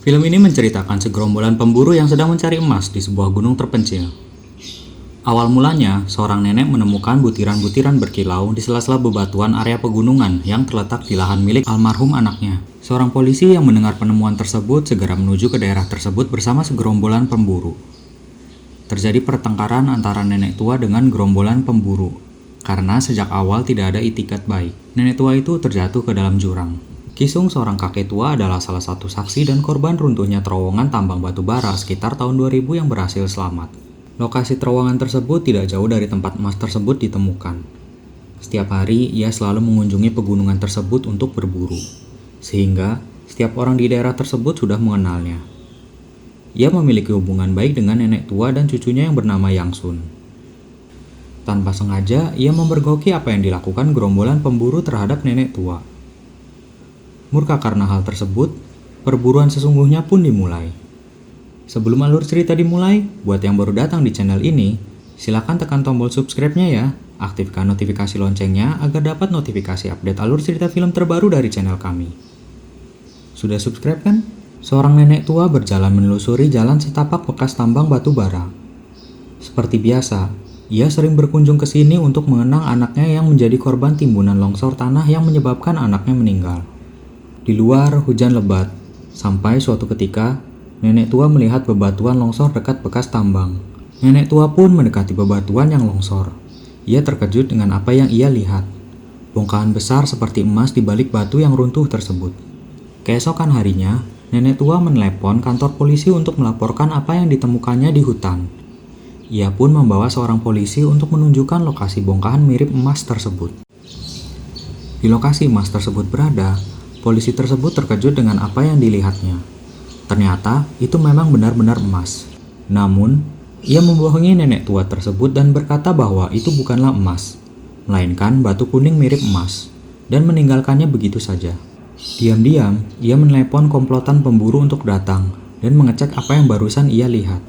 Film ini menceritakan segerombolan pemburu yang sedang mencari emas di sebuah gunung terpencil. Awal mulanya, seorang nenek menemukan butiran-butiran berkilau di sela-sela bebatuan area pegunungan yang terletak di lahan milik almarhum anaknya. Seorang polisi yang mendengar penemuan tersebut segera menuju ke daerah tersebut bersama segerombolan pemburu. Terjadi pertengkaran antara nenek tua dengan gerombolan pemburu, karena sejak awal tidak ada itikat baik. Nenek tua itu terjatuh ke dalam jurang. Kisung, seorang kakek tua, adalah salah satu saksi dan korban runtuhnya terowongan tambang batu bara sekitar tahun 2000 yang berhasil selamat. Lokasi terowongan tersebut tidak jauh dari tempat emas tersebut ditemukan. Setiap hari, ia selalu mengunjungi pegunungan tersebut untuk berburu, sehingga setiap orang di daerah tersebut sudah mengenalnya. Ia memiliki hubungan baik dengan nenek tua dan cucunya yang bernama Yang Sun. Tanpa sengaja, ia memergoki apa yang dilakukan gerombolan pemburu terhadap nenek tua. Murka karena hal tersebut, perburuan sesungguhnya pun dimulai. Sebelum alur cerita dimulai, buat yang baru datang di channel ini, silakan tekan tombol subscribe-nya ya, aktifkan notifikasi loncengnya agar dapat notifikasi update alur cerita film terbaru dari channel kami. Sudah subscribe kan? Seorang nenek tua berjalan menelusuri jalan setapak bekas tambang batu bara. Seperti biasa, ia sering berkunjung ke sini untuk mengenang anaknya yang menjadi korban timbunan longsor tanah yang menyebabkan anaknya meninggal. Di luar hujan lebat, sampai suatu ketika, nenek tua melihat bebatuan longsor dekat bekas tambang. Nenek tua pun mendekati bebatuan yang longsor. Ia terkejut dengan apa yang ia lihat. Bongkahan besar seperti emas di balik batu yang runtuh tersebut. Keesokan harinya, nenek tua menelepon kantor polisi untuk melaporkan apa yang ditemukannya di hutan. Ia pun membawa seorang polisi untuk menunjukkan lokasi bongkahan mirip emas tersebut. Di lokasi emas tersebut berada, polisi tersebut terkejut dengan apa yang dilihatnya. Ternyata itu memang benar-benar emas. Namun, ia membohongi nenek tua tersebut dan berkata bahwa itu bukanlah emas, melainkan batu kuning mirip emas, dan meninggalkannya begitu saja. Diam-diam, ia menelepon komplotan pemburu untuk datang dan mengecek apa yang barusan ia lihat.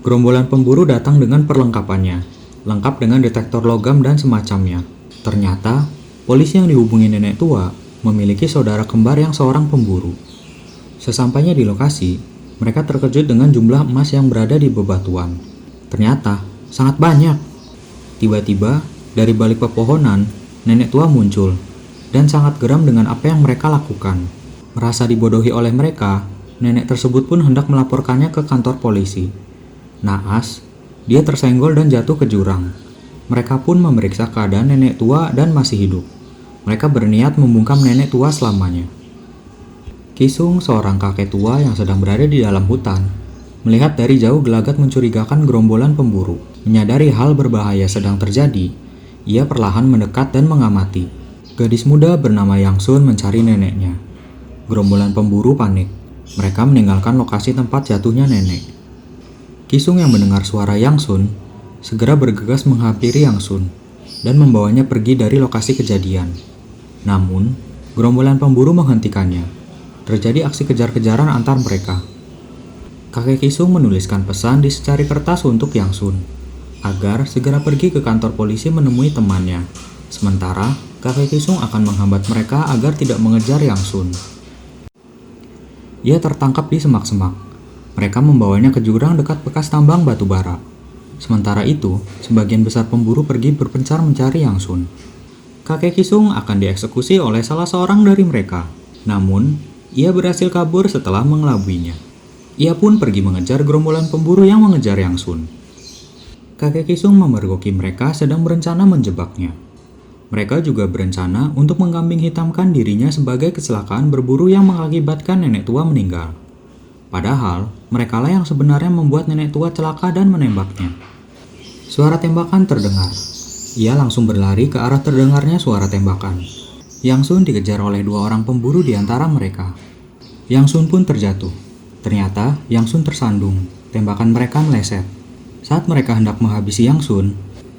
Gerombolan pemburu datang dengan perlengkapannya, lengkap dengan detektor logam dan semacamnya. Ternyata, polisi yang dihubungi nenek tua memiliki saudara kembar yang seorang pemburu. Sesampainya di lokasi, mereka terkejut dengan jumlah emas yang berada di bebatuan. Ternyata, sangat banyak. Tiba-tiba, dari balik pepohonan, nenek tua muncul, dan sangat geram dengan apa yang mereka lakukan. Merasa dibodohi oleh mereka, nenek tersebut pun hendak melaporkannya ke kantor polisi. Naas, dia tersenggol dan jatuh ke jurang. Mereka pun memeriksa keadaan nenek tua dan masih hidup. Mereka berniat membungkam nenek tua selamanya. Kisung, seorang kakek tua yang sedang berada di dalam hutan, melihat dari jauh gelagat mencurigakan gerombolan pemburu. Menyadari hal berbahaya sedang terjadi, ia perlahan mendekat dan mengamati. Gadis muda bernama Yang Sun mencari neneknya. Gerombolan pemburu panik. Mereka meninggalkan lokasi tempat jatuhnya nenek. Kisung yang mendengar suara Yang Sun segera bergegas menghampiri Yang Sun dan membawanya pergi dari lokasi kejadian. Namun, gerombolan pemburu menghentikannya. Terjadi aksi kejar-kejaran antar mereka. Kakek Kisung menuliskan pesan di secari kertas untuk Yang Sun, agar segera pergi ke kantor polisi menemui temannya. Sementara, kakek Kisung akan menghambat mereka agar tidak mengejar Yang Sun. Ia tertangkap di semak-semak. Mereka membawanya ke jurang dekat bekas tambang batu bara. Sementara itu, sebagian besar pemburu pergi berpencar mencari Yang Sun. Kakek Kisung akan dieksekusi oleh salah seorang dari mereka. Namun, ia berhasil kabur setelah mengelabuinya. Ia pun pergi mengejar gerombolan pemburu yang mengejar Yang Sun. Kakek Kisung memergoki mereka sedang berencana menjebaknya. Mereka juga berencana untuk mengkambing hitamkan dirinya sebagai kecelakaan berburu yang mengakibatkan nenek tua meninggal. Padahal, merekalah yang sebenarnya membuat nenek tua celaka dan menembaknya. Suara tembakan terdengar. Ia langsung berlari ke arah terdengarnya suara tembakan. Yang Sun dikejar oleh dua orang pemburu di antara mereka. Yang Sun pun terjatuh. Ternyata Yang Sun tersandung. Tembakan mereka meleset. Saat mereka hendak menghabisi Yang Sun,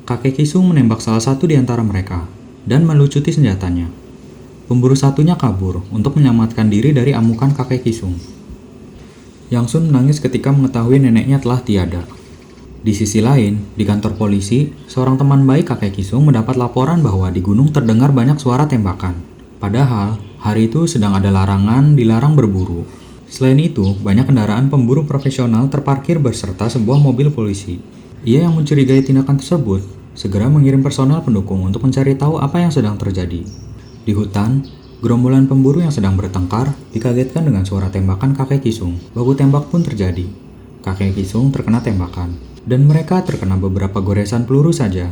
kakek Kisung menembak salah satu di antara mereka dan melucuti senjatanya. Pemburu satunya kabur untuk menyelamatkan diri dari amukan kakek Kisung. Yang Sun menangis ketika mengetahui neneknya telah tiada. Di sisi lain, di kantor polisi, seorang teman baik kakek Kisung mendapat laporan bahwa di gunung terdengar banyak suara tembakan. Padahal, hari itu sedang ada larangan dilarang berburu. Selain itu, banyak kendaraan pemburu profesional terparkir berserta sebuah mobil polisi. Ia yang mencurigai tindakan tersebut, segera mengirim personel pendukung untuk mencari tahu apa yang sedang terjadi. Di hutan, gerombolan pemburu yang sedang bertengkar dikagetkan dengan suara tembakan kakek Kisung. Baku tembak pun terjadi. Kakek Kisung terkena tembakan, dan mereka terkena beberapa goresan peluru saja.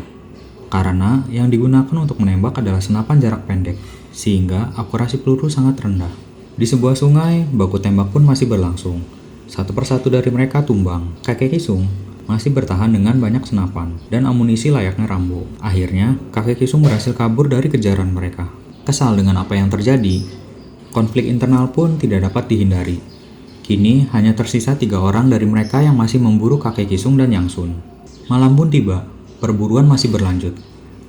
Karena yang digunakan untuk menembak adalah senapan jarak pendek, sehingga akurasi peluru sangat rendah. Di sebuah sungai, baku tembak pun masih berlangsung. Satu persatu dari mereka tumbang. Kakek Kisung masih bertahan dengan banyak senapan dan amunisi layaknya Rambo. Akhirnya, kakek Kisung berhasil kabur dari kejaran mereka. Kesal dengan apa yang terjadi, konflik internal pun tidak dapat dihindari. Kini hanya tersisa 3 orang dari mereka yang masih memburu kakek Kisung dan Yang Sun. Malam pun tiba, perburuan masih berlanjut.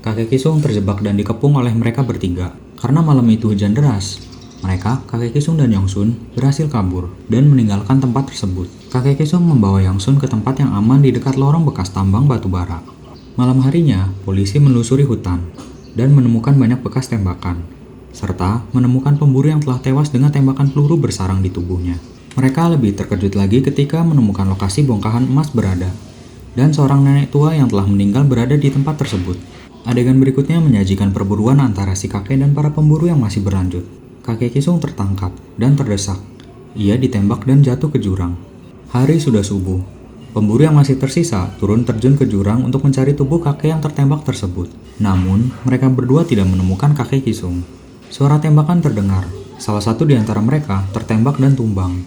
Kakek Kisung terjebak dan dikepung oleh mereka bertiga. Karena malam itu hujan deras, mereka, kakek Kisung dan Yang Sun, berhasil kabur dan meninggalkan tempat tersebut. Kakek Kisung membawa Yang Sun ke tempat yang aman di dekat lorong bekas tambang batu bara. Malam harinya, polisi menelusuri hutan dan menemukan banyak bekas tembakan, serta menemukan pemburu yang telah tewas dengan tembakan peluru bersarang di tubuhnya. Mereka lebih terkejut lagi ketika menemukan lokasi bongkahan emas berada, dan seorang nenek tua yang telah meninggal berada di tempat tersebut. Adegan berikutnya menyajikan perburuan antara si kakek dan para pemburu yang masih berlanjut. Kakek Kisung tertangkap dan terdesak. Ia ditembak dan jatuh ke jurang. Hari sudah subuh. Pemburu yang masih tersisa turun terjun ke jurang untuk mencari tubuh kakek yang tertembak tersebut. Namun, mereka berdua tidak menemukan kakek Kisung. Suara tembakan terdengar. Salah satu di antara mereka tertembak dan tumbang.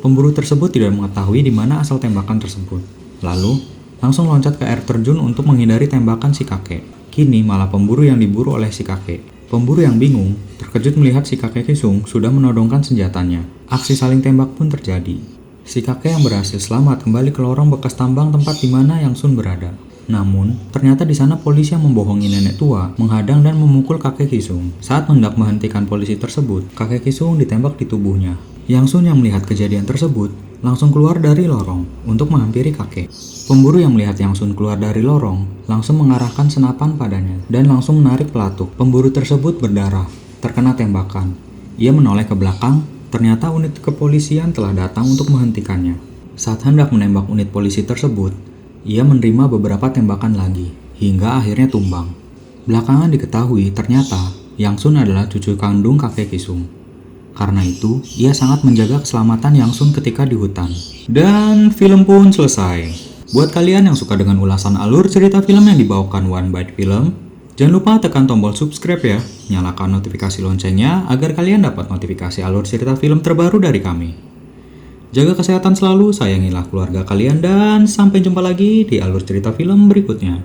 Pemburu tersebut tidak mengetahui di mana asal tembakan tersebut. Lalu, langsung loncat ke air terjun untuk menghindari tembakan si kakek. Kini malah pemburu yang diburu oleh si kakek. Pemburu yang bingung, terkejut melihat si kakek Kisung sudah menodongkan senjatanya. Aksi saling tembak pun terjadi. Si kakek yang berhasil selamat kembali ke lorong bekas tambang tempat di mana Yang Sun berada. Namun, ternyata di sana polisi yang membohongi nenek tua menghadang dan memukul kakek Kisung. Saat hendak menghentikan polisi tersebut, kakek Kisung ditembak di tubuhnya. Yang Sun yang melihat kejadian tersebut langsung keluar dari lorong untuk menghampiri kakek. Pemburu yang melihat Yang Sun keluar dari lorong langsung mengarahkan senapan padanya dan langsung menarik pelatuk. Pemburu tersebut berdarah, terkena tembakan. Ia menoleh ke belakang, ternyata unit kepolisian telah datang untuk menghentikannya. Saat hendak menembak unit polisi tersebut, ia menerima beberapa tembakan lagi, hingga akhirnya tumbang. Belakangan diketahui ternyata Yang Sun adalah cucu kandung kakek Kisung. Karena itu, ia sangat menjaga keselamatan Yang Sun ketika di hutan. Dan film pun selesai. Buat kalian yang suka dengan ulasan alur cerita film yang dibawakan One Bite Film, jangan lupa tekan tombol subscribe ya, nyalakan notifikasi loncengnya agar kalian dapat notifikasi alur cerita film terbaru dari kami. Jaga kesehatan selalu, sayangilah keluarga kalian, dan sampai jumpa lagi di alur cerita film berikutnya.